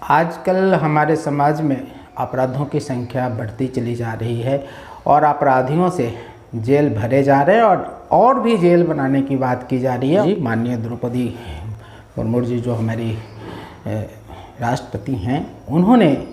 आजकल हमारे समाज में अपराधों की संख्या बढ़ती चली जा रही है और अपराधियों से जेल भरे जा रहे हैं और भी जेल बनाने की बात की जा रही है। जी माननीय द्रौपदी मुर्मू जी जो हमारी राष्ट्रपति हैं, उन्होंने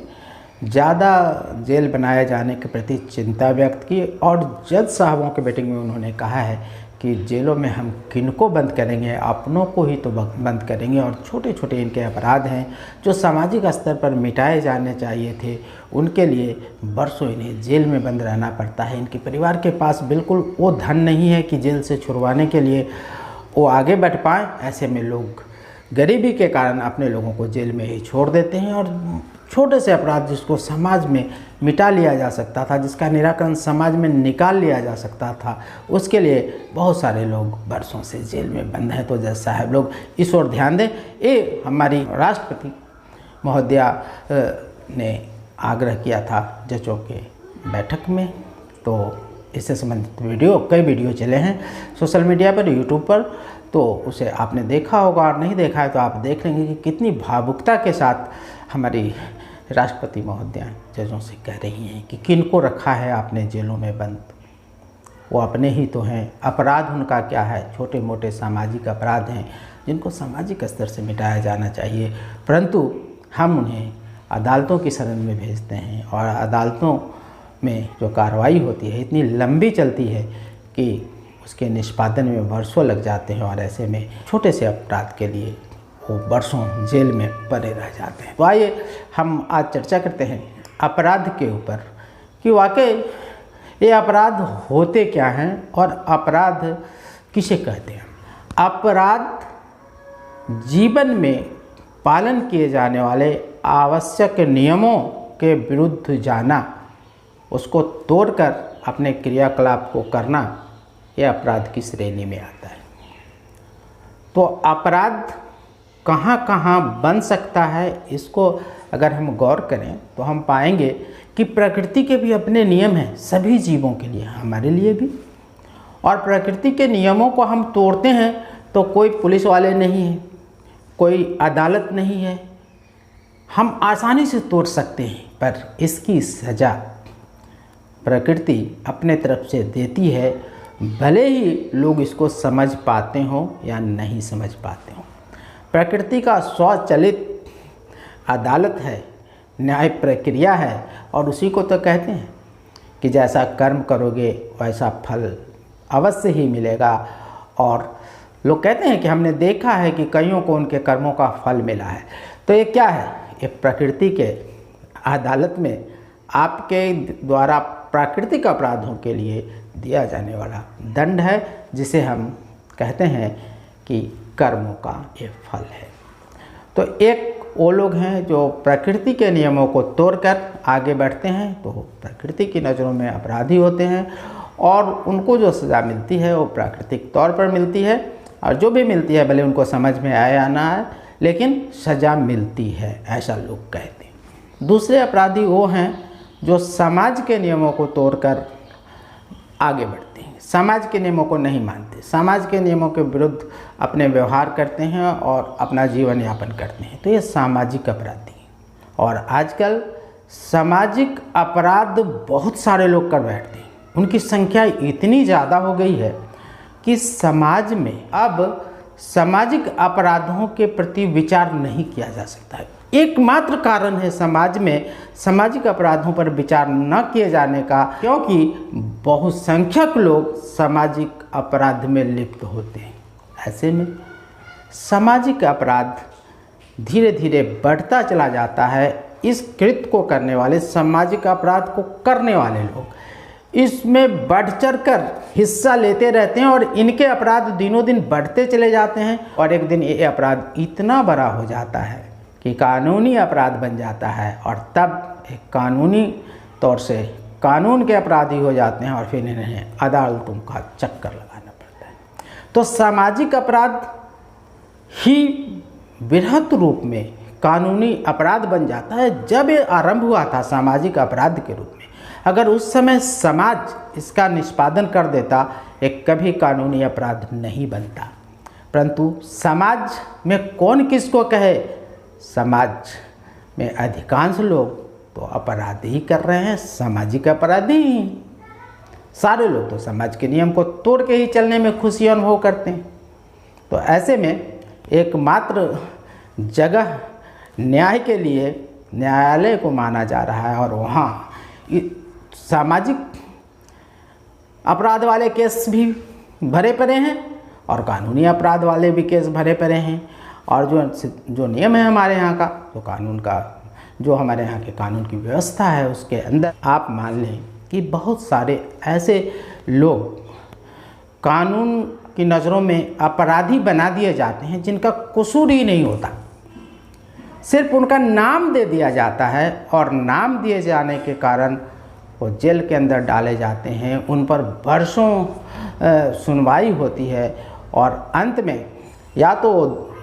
ज़्यादा जेल बनाए जाने के प्रति चिंता व्यक्त की और जज साहबों के मीटिंग में उन्होंने कहा है कि जेलों में हम किनको बंद करेंगे, अपनों को ही तो बंद करेंगे। और छोटे छोटे इनके अपराध हैं जो सामाजिक स्तर पर मिटाए जाने चाहिए थे, उनके लिए बरसों इन्हें जेल में बंद रहना पड़ता है। इनके परिवार के पास बिल्कुल वो धन नहीं है कि जेल से छुड़वाने के लिए वो आगे बढ़ पाएँ। ऐसे में लोग गरीबी के कारण अपने लोगों को जेल में ही छोड़ देते हैं और छोटे से अपराध जिसको समाज में मिटा लिया जा सकता था, जिसका निराकरण समाज में निकाल लिया जा सकता था, उसके लिए बहुत सारे लोग बरसों से जेल में बंद हैं। तो जज साहब लोग इस ओर ध्यान दें। ये हमारी राष्ट्रपति महोदया ने आग्रह किया था जजों के बैठक में। तो इससे संबंधित कई वीडियो चले हैं सोशल मीडिया पर, यूट्यूब पर, तो उसे आपने देखा होगा और नहीं देखा है तो आप देख लेंगे कि कितनी भावुकता के साथ हमारी राष्ट्रपति महोदया जजों से कह रही हैं कि किनको रखा है आपने जेलों में बंद, वो अपने ही तो हैं। अपराध उनका क्या है, छोटे मोटे सामाजिक अपराध हैं जिनको सामाजिक स्तर से मिटाया जाना चाहिए, परंतु हम उन्हें अदालतों की शरण में भेजते हैं और अदालतों में जो कार्रवाई होती है इतनी लंबी चलती है कि उसके निष्पादन में वर्षों लग जाते हैं और ऐसे में छोटे से अपराध के लिए वो वर्षों जेल में पड़े रह जाते हैं। तो आइए हम आज चर्चा करते हैं अपराध के ऊपर कि वाकई ये अपराध होते क्या हैं और अपराध किसे कहते हैं। अपराध जीवन में पालन किए जाने वाले आवश्यक नियमों के विरुद्ध जाना, उसको तोड़कर अपने क्रियाकलाप को करना, यह अपराध की श्रेणी में आता है। तो अपराध कहाँ कहाँ बन सकता है, इसको अगर हम गौर करें तो हम पाएंगे कि प्रकृति के भी अपने नियम हैं सभी जीवों के लिए, हमारे लिए भी। और प्रकृति के नियमों को हम तोड़ते हैं तो कोई पुलिस वाले नहीं है, कोई अदालत नहीं है, हम आसानी से तोड़ सकते हैं, पर इसकी सज़ा प्रकृति अपने तरफ से देती है, भले ही लोग इसको समझ पाते हों या नहीं समझ पाते हों। प्रकृति का स्वचालित अदालत है, न्याय प्रक्रिया है और उसी को तो कहते हैं कि जैसा कर्म करोगे वैसा फल अवश्य ही मिलेगा। और लोग कहते हैं कि हमने देखा है कि कईयों को उनके कर्मों का फल मिला है। तो ये क्या है, ये प्रकृति के अदालत में आपके द्वारा प्राकृतिक अपराधों के लिए दिया जाने वाला दंड है, जिसे हम कहते हैं कि कर्मों का ये फल है। तो एक वो लोग हैं जो प्रकृति के नियमों को तोड़कर आगे बढ़ते हैं, तो प्रकृति की नज़रों में अपराधी होते हैं और उनको जो सज़ा मिलती है वो प्राकृतिक तौर पर मिलती है, और जो भी मिलती है भले उनको समझ में आए या ना आए, लेकिन सज़ा मिलती है, ऐसा लोग कहते हैं। दूसरे अपराधी वो हैं जो समाज के नियमों को तोड़कर आगे बढ़ते हैं, समाज के नियमों को नहीं मानते, समाज के नियमों के विरुद्ध अपने व्यवहार करते हैं और अपना जीवन यापन करते हैं। तो ये सामाजिक अपराधी हैं। और आजकल सामाजिक अपराध बहुत सारे लोग कर बैठते हैं, उनकी संख्या इतनी ज़्यादा हो गई है कि समाज में अब सामाजिक अपराधों के प्रति विचार नहीं किया जा सकता है। एकमात्र कारण है समाज में सामाजिक अपराधों पर विचार न किए जाने का, क्योंकि बहुसंख्यक लोग सामाजिक अपराध में लिप्त होते हैं। ऐसे में सामाजिक अपराध धीरे धीरे बढ़ता चला जाता है। इस कृत्य को करने वाले, सामाजिक अपराध को करने वाले लोग इसमें बढ़ चढ़ कर हिस्सा लेते रहते हैं और इनके अपराध दिनों दिन बढ़ते चले जाते हैं और एक दिन ये अपराध इतना बड़ा हो जाता है कि कानूनी अपराध बन जाता है और तब एक कानूनी तौर से कानून के अपराधी हो जाते हैं और फिर इन्हें अदालतों का चक्कर लगाना पड़ता है। तो सामाजिक अपराध ही बृहत रूप में कानूनी अपराध बन जाता है। जब ये आरंभ हुआ था सामाजिक अपराध के रूप में, अगर उस समय समाज इसका निष्पादन कर देता, एक कभी कानूनी अपराध नहीं बनता। परंतु समाज में कौन किसको कहे, समाज में अधिकांश लोग तो अपराध ही कर रहे हैं, सामाजिक अपराधी ही। सारे लोग तो समाज के नियम को तोड़ के ही चलने में खुशी अनुभव करते हैं। तो ऐसे में एकमात्र जगह न्याय के लिए न्यायालय को माना जा रहा है, और वहाँ सामाजिक अपराध वाले केस भी भरे पड़े हैं और कानूनी अपराध वाले भी केस भरे पड़े हैं। और जो नियम है हमारे यहाँ का, तो कानून का जो हमारे यहाँ के कानून की व्यवस्था है, उसके अंदर आप मान लें कि बहुत सारे ऐसे लोग कानून की नज़रों में अपराधी बना दिए जाते हैं जिनका कसूर ही नहीं होता, सिर्फ उनका नाम दे दिया जाता है, और नाम दिए जाने के कारण वो जेल के अंदर डाले जाते हैं। उन पर वर्षों सुनवाई होती है और अंत में या तो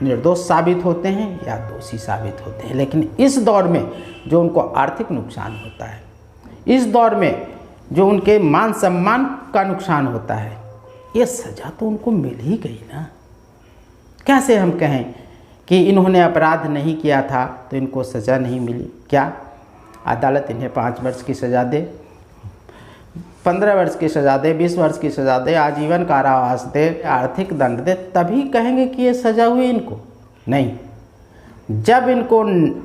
निर्दोष साबित होते हैं या दोषी साबित होते हैं। लेकिन इस दौर में जो उनको आर्थिक नुकसान होता है, इस दौर में जो उनके मान सम्मान का नुकसान होता है, ये सज़ा तो उनको मिल ही गई ना। कैसे हम कहें कि इन्होंने अपराध नहीं किया था तो इनको सज़ा नहीं मिली? क्या अदालत इन्हें 5 वर्ष की सज़ा दे, 15 वर्ष की सज़ा दे, 20 वर्ष की सज़ा दे, आजीवन कारावास दे, आर्थिक दंड दे, तभी कहेंगे कि ये सज़ा हुई इनको? नहीं। जब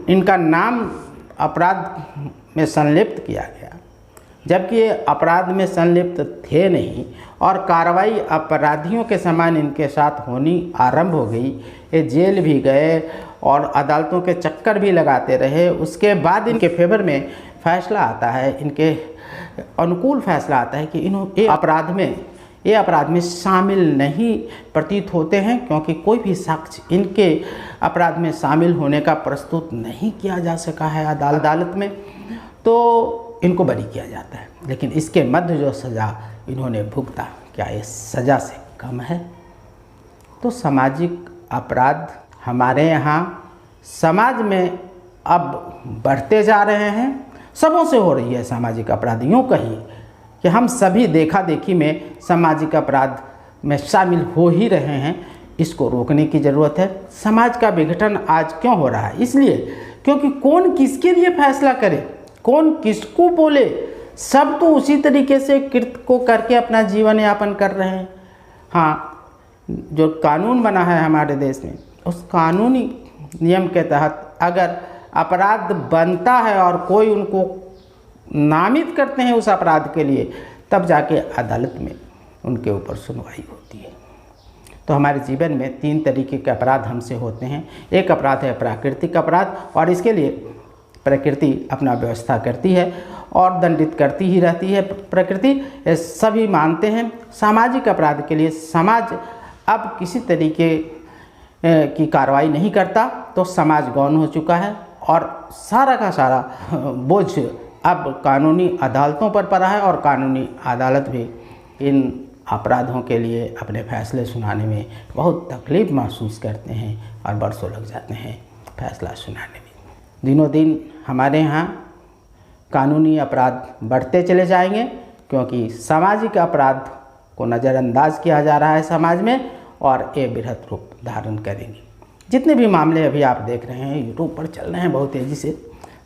इनका नाम अपराध में संलिप्त किया गया, जबकि ये अपराध में संलिप्त थे नहीं, और कार्रवाई अपराधियों के समान इनके साथ होनी आरंभ हो गई, ये जेल भी गए और अदालतों के चक्कर भी लगाते रहे, उसके बाद इनके फेवर में फैसला आता है, इनके अनुकूल फैसला आता है कि ये अपराध में शामिल नहीं प्रतीत होते हैं, क्योंकि कोई भी साक्ष्य इनके अपराध में शामिल होने का प्रस्तुत नहीं किया जा सका है अदालत में, तो इनको बरी किया जाता है। लेकिन इसके मध्य जो सज़ा इन्होंने भुगता, क्या ये सज़ा से कम है? तो सामाजिक अपराध हमारे यहाँ समाज में अब बढ़ते जा रहे हैं, सबों से हो रही है सामाजिक अपराध। यूँ कहिए कि हम सभी देखा देखी में सामाजिक अपराध में शामिल हो ही रहे हैं। इसको रोकने की ज़रूरत है। समाज का विघटन आज क्यों हो रहा है? इसलिए क्योंकि कौन किसके लिए फैसला करे, कौन किसको बोले, सब तो उसी तरीके से कृत्य को करके अपना जीवन यापन कर रहे हैं। हाँ, जो कानून बना है हमारे देश में, उस कानूनी नियम के तहत अगर अपराध बनता है और कोई उनको नामित करते हैं उस अपराध के लिए, तब जाके अदालत में उनके ऊपर सुनवाई होती है। तो हमारे जीवन में 3 तरीके के अपराध हमसे होते हैं। एक अपराध है प्राकृतिक अपराध, और इसके लिए प्रकृति अपना व्यवस्था करती है और दंडित करती ही रहती है। प्रकृति सभी मानते हैं। सामाजिक अपराध के लिए समाज अब किसी तरीके की कार्रवाई नहीं करता, तो समाज गौण हो चुका है और सारा का सारा बोझ अब कानूनी अदालतों पर पड़ा है, और कानूनी अदालत भी इन अपराधों के लिए अपने फैसले सुनाने में बहुत तकलीफ़ महसूस करते हैं और बरसों लग जाते हैं फैसला सुनाने में। दिनों दिन हमारे यहाँ कानूनी अपराध बढ़ते चले जाएंगे, क्योंकि सामाजिक अपराध को नज़रअंदाज किया जा रहा है समाज में, और ये बृहत रूप धारण करेंगे। जितने भी मामले अभी आप देख रहे हैं यूट्यूब पर चल रहे हैं बहुत तेज़ी से,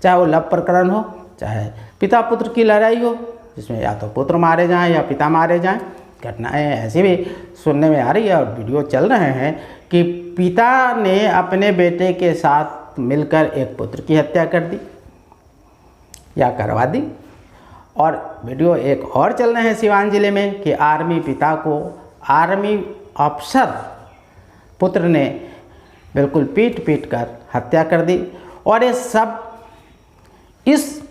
चाहे वो लव प्रकरण हो, चाहे पिता पुत्र की लड़ाई हो, जिसमें या तो पुत्र मारे जाएं या पिता मारे जाएं। घटनाएं ऐसी भी सुनने में आ रही है और वीडियो चल रहे हैं कि पिता ने अपने बेटे के साथ मिलकर एक पुत्र की हत्या कर दी या करवा दी। और वीडियो एक और चल रहे हैं सिवान ज़िले में कि आर्मी पिता को आर्मी अफसर पुत्र ने बिल्कुल पीट कर हत्या कर दी। और ये सब इस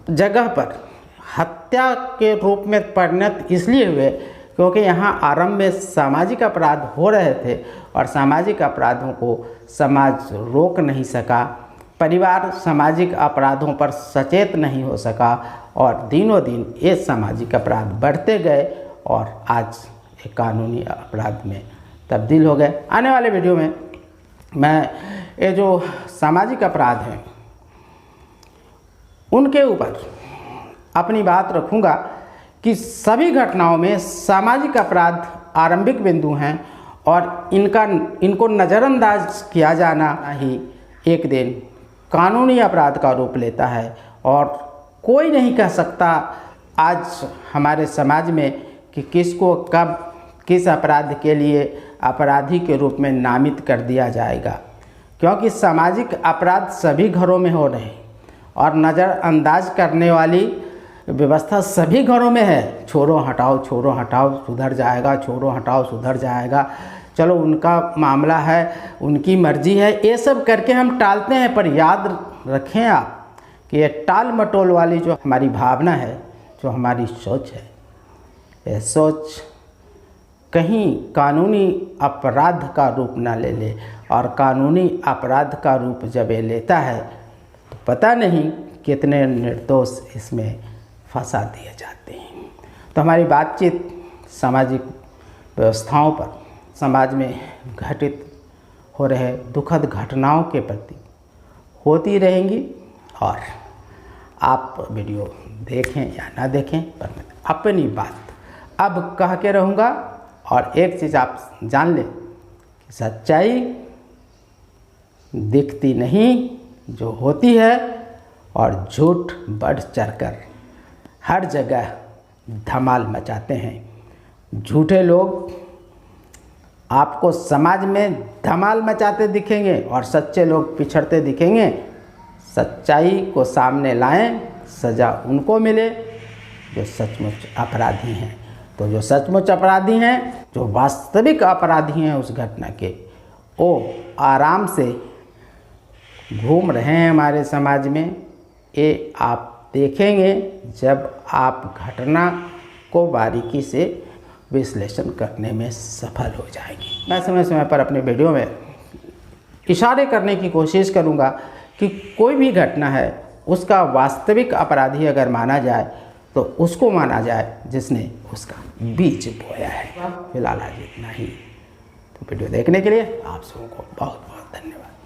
जगह पर हत्या के रूप में परिणत इसलिए हुए क्योंकि यहाँ आरंभ में सामाजिक अपराध हो रहे थे और सामाजिक अपराधों को समाज रोक नहीं सका, परिवार सामाजिक अपराधों पर सचेत नहीं हो सका, और दिनों दिन ये सामाजिक अपराध बढ़ते गए और आज एक कानूनी अपराध में तब्दील हो गए। आने वाले वीडियो में मैं ये जो सामाजिक अपराध हैं उनके ऊपर अपनी बात रखूँगा कि सभी घटनाओं में सामाजिक अपराध आरंभिक बिंदु हैं और इनको नज़रअंदाज किया जाना ही एक दिन कानूनी अपराध का रूप लेता है। और कोई नहीं कह सकता आज हमारे समाज में कि किसको कब किस अपराध के लिए अपराधी के रूप में नामित कर दिया जाएगा, क्योंकि सामाजिक अपराध सभी घरों में हो रहे हैं और नज़रअंदाज करने वाली व्यवस्था सभी घरों में है। छोड़ो हटाओ सुधर जाएगा, छोड़ो हटाओ सुधर जाएगा, चलो उनका मामला है, उनकी मर्जी है, ये सब करके हम टालते हैं। पर याद रखें आप कि ये टाल मटोल वाली जो हमारी भावना है, जो हमारी सोच है, ये सोच कहीं कानूनी अपराध का रूप ना ले ले। और कानूनी अपराध का रूप जब ये लेता है तो पता नहीं कितने निर्दोष इसमें फंसा दिए जाते हैं। तो हमारी बातचीत सामाजिक व्यवस्थाओं पर, समाज में घटित हो रहे दुखद घटनाओं के प्रति होती रहेंगी। और आप वीडियो देखें या ना देखें, पर मैं अपनी बात अब कह के रहूँगा। और एक चीज़ आप जान लें कि सच्चाई दिखती नहीं जो होती है, और झूठ बढ़ चढ़कर हर जगह धमाल मचाते हैं। झूठे लोग आपको समाज में धमाल मचाते दिखेंगे और सच्चे लोग पिछड़ते दिखेंगे। सच्चाई को सामने लाएं, सज़ा उनको मिले जो सचमुच अपराधी हैं। तो जो सचमुच अपराधी हैं, जो वास्तविक अपराधी हैं उस घटना के, वो आराम से घूम रहे हैं हमारे समाज में। ये आप देखेंगे जब आप घटना को बारीकी से विश्लेषण करने में सफल हो जाएंगे। मैं समय समय पर अपने वीडियो में इशारे करने की कोशिश करूंगा कि कोई भी घटना है उसका वास्तविक अपराधी अगर माना जाए तो उसको माना जाए जिसने उसका बीज बोया है। फिलहाल आज इतना ही। तो वीडियो देखने के लिए आप सबको बहुत बहुत धन्यवाद।